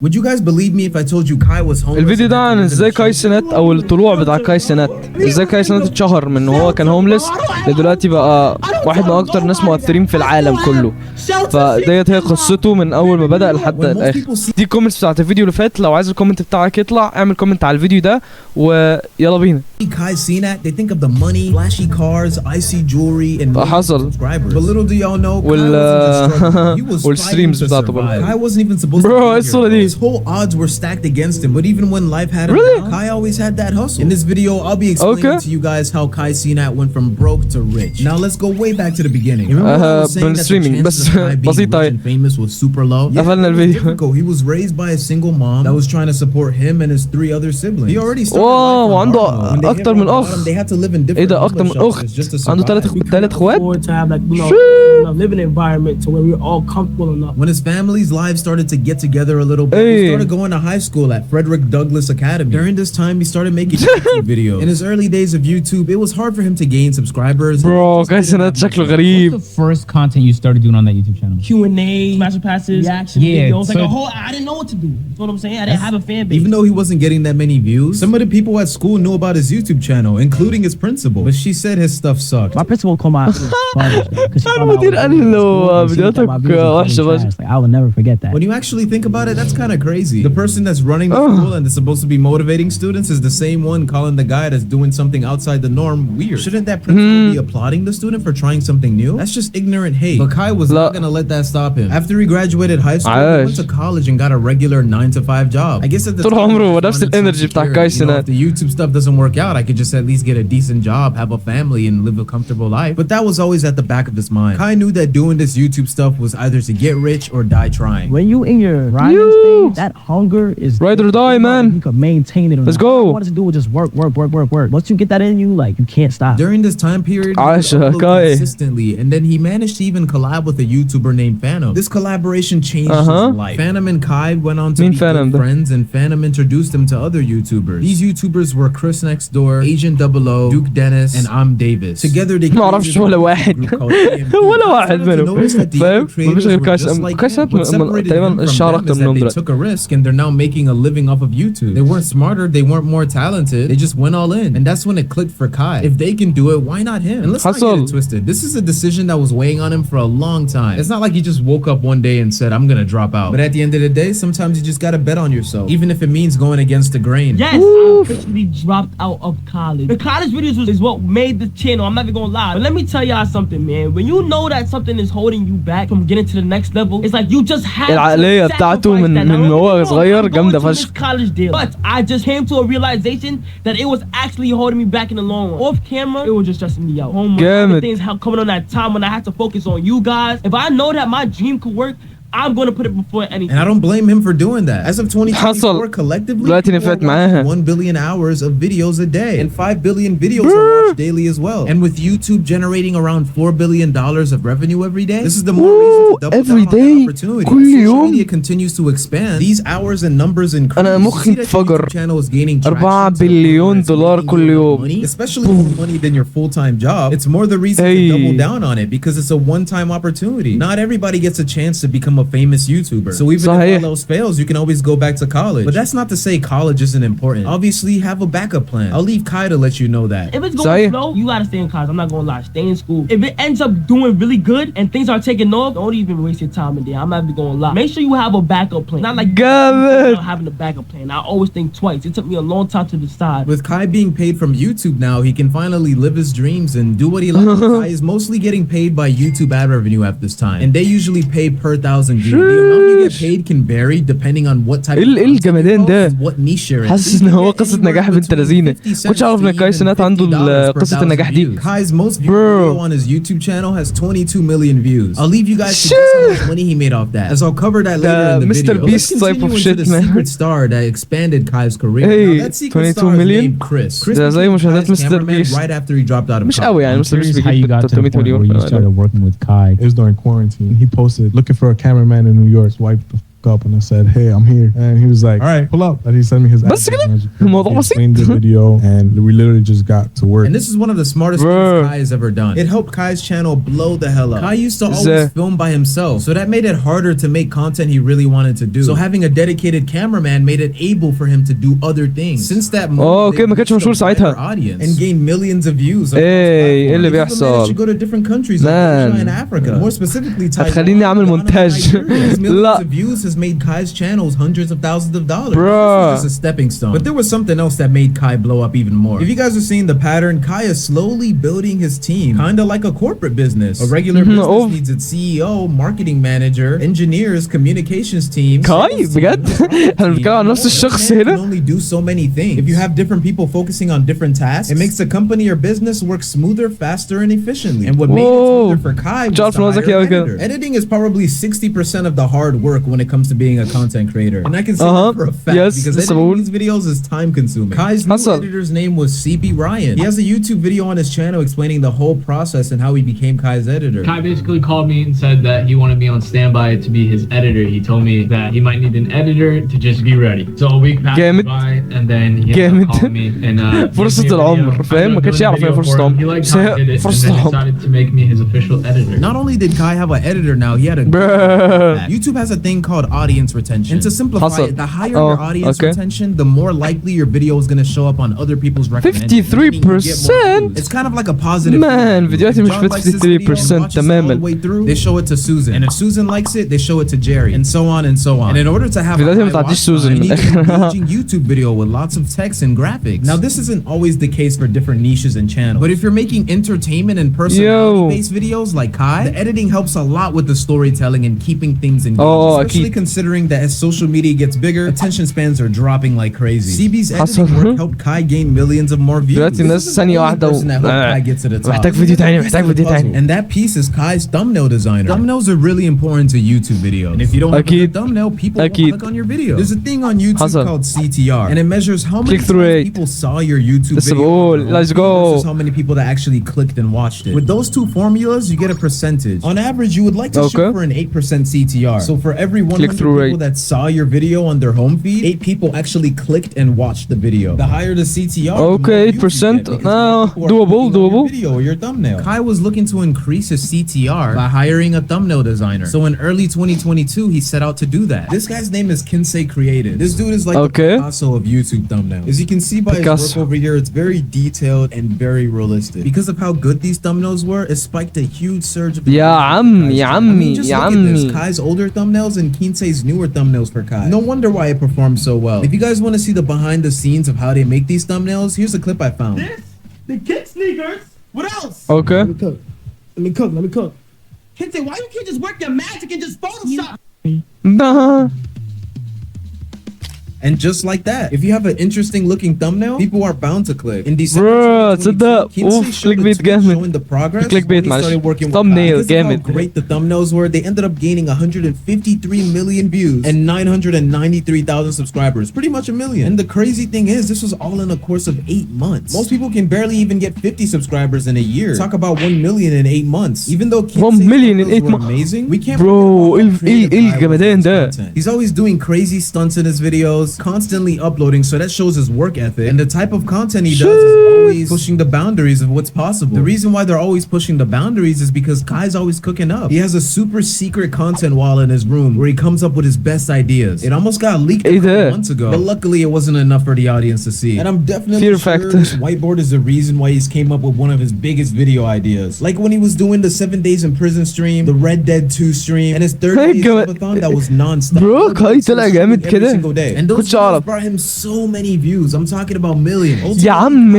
Would you guys believe me if I told you Kai was homeless? الفيديو ده عن ازاي كايسينات او الطلوع بتاع كايسينات، ازاي كايسينات اتشهر من ان هو كان هوملس لدلوقتي بقى واحد من اكتر ناس مؤثرين في العالم كله. فديت هي قصته من اول ما بدأ لحد الاخر. دي الكومنتس بتاعت الفيديو اللي فات، لو عايز الكومنت بتاعك يطلع اعمل كومنت على الفيديو ده ويلا بينا. كايسينات they think of the money, flashy cars, icy jewelry and حصل. subscribers. But little do y'all know والستريمز بتاعته برضه. Kai wasn't even supposed to Bro, الصورة دي. His whole odds were stacked against him, but even when life had him down, Kai always had that hustle. In this video, I'll be explaining to you guys how Kaisinat went from broke to rich. Now let's go way back to the beginning. Remember I was saying that the chances of Kai being rich and famous was super low? Yeah, he was raised by a single mom that was trying to support him and his 3 other siblings. He already started وعنده اكتر من اخ. They had to live in different ايه ده اكتر من اخت؟ عنده 3 اخوات. living environment to where we're all comfortable enough. When his family's lives started to get together a little bit, he started going to high school at Frederick Douglass Academy. During this time, he started making YouTube videos. In his early days of YouTube, it was hard for him to gain subscribers. Bro, كايسينات شكله غريب. What's the first content you started doing on that YouTube channel? Q&A, master passes, reaction videos, so like a whole. I didn't know what to do. That's what I'm saying. I didn't have a fan base. Even though he wasn't getting that many views, some of the people at school knew about his YouTube channel, including his principal. But she said his stuff sucked. My principal called my because she المدير قال له فيديوهاتك وحشة بس. I will never forget that. When you actually think about it, that's kind of crazy. The person that's running the school and is supposed to be motivating students is the same one calling the guy that's doing something outside the norm weird. Shouldn't that principal be applauding the student for trying something new? That's just ignorant hate. But Kai was not gonna let that stop him. After he graduated high school, he went to college and got a regular 9-to-5 job. I guess at the طول time, عمره نفس الانرجي بتاع كايسينات. if the YouTube stuff doesn't work out, I could just at least get a decent job, have a family, and live a comfortable life. But that was always at the back of his mind. Kai knew that doing this YouTube stuff was either to get rich or die trying. When you in your rising stage, that hunger is ride or die, man. You can maintain it. Let's go. All you do is just work. Once you get that in you, like you can't stop. During this time period, he uploaded consistently, and then he managed to even collab with a YouTuber named Phantom. This collaboration changed his life. Phantom and Kai went on to be good friends, and Phantom introduced him to other YouTubers. These YouTubers were Chris Next Door, Agent 00, Duke Dennis, and I'm Davis. Together they ما اعرفش ولا واحد ولا واحد منهم. فاهم؟ مفيش غير كايسينات تقريبا الشهر اكتر منهم دلوقتي. Took a risk and they're now making a living off of YouTube. They weren't smarter, they weren't more talented, they just went all in. And that's when it clicked for Kai. If they can do it, why not him? And let's not get it twisted. This is a decision that was weighing on him for a long time. It's not like he just woke up one day and said, I'm gonna drop out. But at the end of the day, sometimes you just gotta bet on yourself, even if it means going against the grain. Yes, I officially dropped out of college. The college videos is what made the channel. I'm not even gonna lie. But let me tell y'all something, man. When you know that something is holding you back from getting to the next level, it's like you just have العقلية بتاعته من هو صغير جامدة فشخ. College deal. But I just came to a realization that it was actually holding me back in the long run. Off camera, it was just stressing me out. Homework, things coming on that time when I had to focus on you guys. If I know that my dream could work, I'm gonna put it before anything. And I don't blame him for doing that. As of 2024, collectively, people watch 1 billion hours of videos a day, and 5 billion videos are watched daily as well. And with YouTube generating around $4 billion of revenue every day, this is the more reason to double down on that opportunity. As social media continues to expand, these hours and numbers increase. أنا مخي اتفجر. Channel is gaining traction. $4 بليون كل يوم. Especially more money than your full-time job. It's more the reason to double down on it because it's a one-time opportunity. Not everybody gets a chance to become a famous YouTuber. So even if all else fails, you can always go back to college. But that's not to say college isn't important. Obviously, have a backup plan. I'll leave Kai to let you know that. If it's going slow, you gotta stay in college. I'm not gonna lie. Stay in school. If it ends up doing really good and things are taking off, don't even waste your time in there. I'm not even gonna lie. Make sure you have a backup plan. Not like having a backup plan. I always think twice. It took me a long time to decide. With Kai being paid from YouTube now, he can finally live his dreams and do what he loves. Kai is mostly getting paid by YouTube ad revenue at this time. And they usually pay per 1,000 views. The amount you get paid can vary depending on what type of الجمدان ده. what niche you're in. حاسس ان هو قصة نجاح بنت لذينة. كنتش عارف ان كايسينات عنده قصة النجاح دي. Kai's most viewed video on his YouTube channel has 22 million views. I'll leave you guys to guess how much money he made off that, as I'll cover that later in the video. Mr. Beast type of shit, man. Secret star that expanded Kai's career. Hey, that secret star is named Chris. ده زي مشاهدات مستر بيست. Right after he dropped out of college. مش قوي يعني مستر بيست How you got to the point where you started working with Kai? It was during quarantine. He posted looking for a cameraman in New York. Swipe up and I said, "Hey, I'm here," and he was like, "All right, pull up." And he sent me his بس address, كده and he الموضوع بسيط. explained the video, and we literally just got to work. And this is one of the smartest things Kai has ever done. It helped Kai's channel blow the hell up. Kai used to always film by himself, so that made it harder to make content he really wanted to do. So having a dedicated cameraman made it able for him to do other things. Since that moment, اوكي ما كانش مشهور ساعتها. audience and gained millions of views. ايه اللي بيحصل؟ To go to different countries like Asia and Africa. More specifically, Taiwan. هتخليني اعمل مونتاج. Millions of views has made Kai's channels hundreds of thousands of dollars. Bruh. This was just a stepping stone. But there was something else that made Kai blow up even more. If you guys are seeing the pattern, Kai is slowly building his team, kind of like a corporate business. A regular business needs its CEO, marketing manager, engineers, communications team. Kai بجد؟ احنا بنتكلم عن نفس الشخص هنا؟ can only do so many things. If you have different people focusing on different tasks, it makes the company or business work smoother, faster, and efficiently. And what made it smoother for Kai was the higher editor. Editing is probably 60% of the hard work when it comes to being a content creator. And I can say that for a fact because editing these videos is time consuming. Kai's new editor's name was CB Ryan. He has a YouTube video on his channel explaining the whole process and how he became Kai's editor. Kai basically called me and said that he wanted me on standby to be his editor. He told me that he might need an editor to just be ready. So a week passed by and then he called me and فرصة العمر فاهم ما كانش يعرف ايه فرصة العمر بس هي فرصة العمر. Decided to make me his official editor. Not only did Kai have an editor now, he had a YouTube has a thing called audience retention. And to simplify it, the higher your audience retention, the more likely your video is going to show up on other people's recommendations. 53%. It's kind of like a positive. Man, فيديوهاتي مش 53% تماما. They show it to Susan, and if Susan likes it, they show it to Jerry, and so on and so on. And in order to have a high watch time, you need an engaging YouTube video with lots of text and graphics. Now, this isn't always the case for different niches and channels, but if you're making entertainment and personality-based videos like Kai, the editing helps a lot with the storytelling and keeping things engaging, especially considering that as social media gets bigger, attention spans are dropping like crazy. CB's editing work helped Kai gain millions of more views. دلوقتي الناس ثانية واحدة محتاج فيديو تاني محتاج فيديو تاني. And that piece is Kai's thumbnail designer. Thumbnails are really important to YouTube video. And if you don't have a good thumbnail, people won't click on your video. There's a thing on YouTube called CTR, and it measures how many times people saw your YouTube video. Let's go. This is how many people that actually clicked and watched it. With those two formulas, you get a percentage. On average, you would like to shoot for an 8% CTR. So for every 100 people that saw your video on their home feed, 8 people actually clicked and watched the video. The higher the CTR, okay, 8%. Doable. Video or your thumbnail. Kai was looking to increase his CTR by hiring a thumbnail designer. So in early 2022, he set out to do that. This guy's name is Kinsei Creative. This dude is like the Picasso of YouTube thumbnails. As you can see by his work over here, it's very detailed and very realistic. Because of how good these thumbnails were, it spiked a huge surge of يا عمي just look at this. Kai's older thumbnails and Kinsei's newer thumbnails for Kai. No wonder why it performed so well. If you guys want to see the behind the scenes of how they make these thumbnails, here's a clip I found. This, the kick sneakers. What else? Okay. Let me cook. Kinsei, why you can't just work your magic and just Photoshop? And just like that, if you have an interesting looking thumbnail, people are bound to click. In December, clickbait showing the progress clickbait when he started working with thumbnail how great the thumbnails were. They ended up gaining 153 million views and 993,000 subscribers, pretty much a million. And the crazy thing is, this was all in a course of 8 months. Most people can barely even get 50 subscribers in a year. Talk about 1 million in 8 months. Even though 1 million in 8 months amazing, we can't. Bro, he's always doing crazy stunts in his videos, constantly uploading, so that shows his work ethic. And the type of content he does is always pushing the boundaries of what's possible. The reason why they're always pushing the boundaries is because Kai's always cooking up. He has a super secret content wall in his room where he comes up with his best ideas. It almost got leaked a couple months ago, but luckily it wasn't enough for the audience to see. And I'm definitely sure this whiteboard is the reason why he's came up with one of his biggest video ideas. Like when he was doing the 7 days in prison stream, the Red Dead 2 stream, and his 30 days subathon that was non-stop. Bro, Kai طلع جامد كده. And those videos brought him so many views. I'm talking about millions. يا عم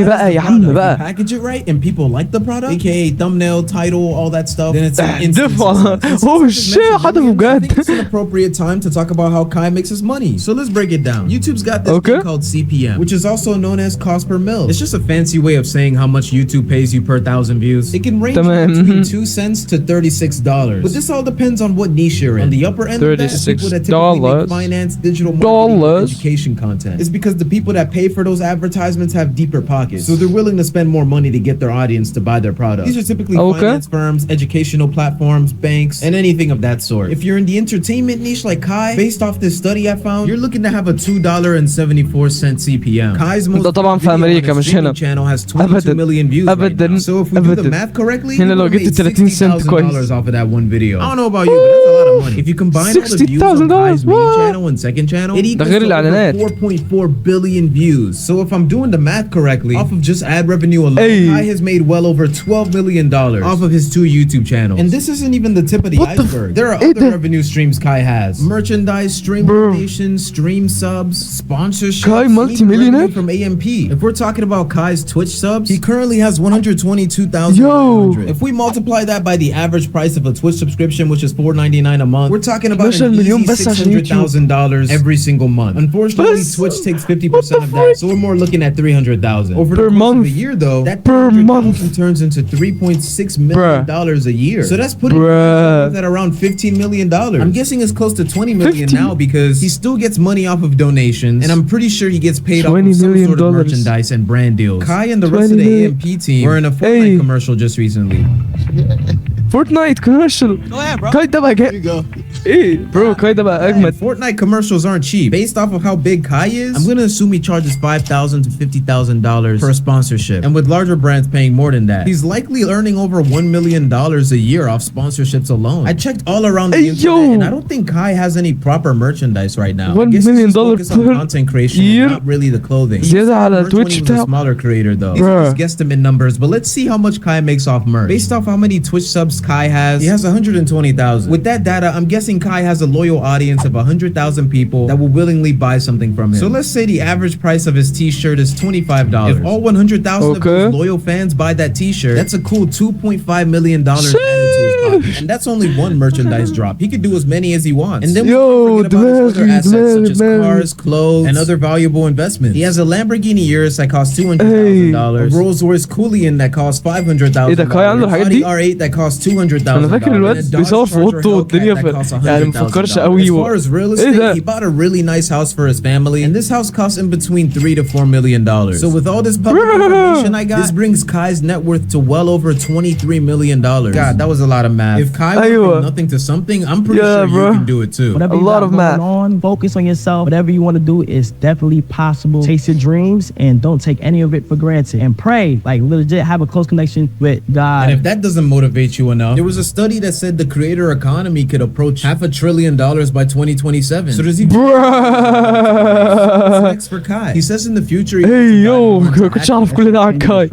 بقى. Package it right and people like the product, aka thumbnail, title, all that stuff, then it's an instant success. Oh shit, حدا بجد. It's an appropriate time to talk about how Kai makes his money. So let's break it down. YouTube's got this thing called CPM, which is also known as cost per mil. It's just a fancy way of saying how much YouTube pays you per 1,000 views. It can range between 2 cents to $36. But this all depends on what niche you're in. On the upper end of that, people that typically make finance, digital marketing, education content. It's because the people that pay for those advertisements have deeper pockets. So the they're willing to spend more money to get their audience to buy their product. These are typically finance firms, educational platforms, banks, and anything of that sort. If you're in the entertainment niche like Kai, based off this study I found, you're looking to have a $2.74 CPM. Kai's most طبعا في أمريكا مش هنا. channel has 22 million views right now. So if we do the math correctly, هنا لو جبت 30 سنت كويس. off of that one video. I don't know about you, but that's a lot of money. If you combine all the views on Kai's main channel and second channel, it equals over 4.4 billion views. So if I'm doing the math correctly, off of just ad revenue alone, Kai has made well over $12 million off of his 2 YouTube channels. And this isn't even the tip of the iceberg. There are other revenue streams Kai has: merchandise, stream donations, stream subs, sponsorships, Kai multi-millionaire from AMP. If we're talking about Kai's Twitch subs, he currently has 122,900. If we multiply that by the average price of a Twitch subscription, which is $4.99 a month, we're talking about an easy $600,000 every single month. Unfortunately, Twitch takes 50% of that, so we're more looking at $300,000 over the course of a year. Though that $300,000 turns into $3.6 million a year, so that's putting him at around $15 million. I'm guessing it's close to $20 million now because he still gets money off of donations, and I'm pretty sure he gets paid off of some sort of merchandise and brand deals. Kai and the rest of the AMP team were in a Fortnite commercial just recently. Fortnite commercial. Go ahead, bro. Kai ده بقى Here you go. ايه bro Kai ده بقى اجمد. Fortnite commercials aren't cheap. Based off of how big Kai is, I'm gonna assume he charges $5,000 to $50,000 for a sponsorship, and with larger brands paying more than that, he's likely earning over $1 million a year off sponsorships alone. I checked all around the internet, and I don't think Kai has any proper merchandise right now. $1 million per content creation, year, not really the clothing. زيادة على Merch تويتش when he was a بتاعه. smaller creator though. These are just guesstimate numbers, but let's see how much Kai makes off merch. Based off how many Twitch subs Kai has, he has 120,000. With that data, I'm guessing Kai has a loyal audience of 100,000 people that will willingly buy something from him. So let's say the average price of his t-shirt is $25. If all 100,000 of those loyal fans buy that t-shirt, that's a cool $2.5 million added to his pocket. And that's only one merchandise drop. He could do as many as he wants. And then we can forget about his other assets such as cars, clothes, and other valuable investments. He has a Lamborghini Urus that costs $200,000, a Rolls Royce Coolian that costs $500,000, a Audi R8 that costs $200,000. انا فاكر الواد بيصور في اوضته والدنيا يعني مفكرش قوي. As far as real estate, he bought a really nice house for his family, and this house costs in between $3 to $4 million. So with all this public information I got, this brings Kai's net worth to well over $23 million. God, that was a lot of math. If Kai went from nothing to something, I'm pretty sure you can do it too. Whatever you got going on, focus on yourself. Whatever you want to do is definitely possible. Chase your dreams and don't take any of it for granted. And pray, like legit, have a close connection with God. And if that doesn't motivate you enough, there was a study that said the creator economy could approach $500 billion by 2027. So does he? What's next for Kai? He says in the future. Hey yo, كنتش اعرف كل ده عن كاي.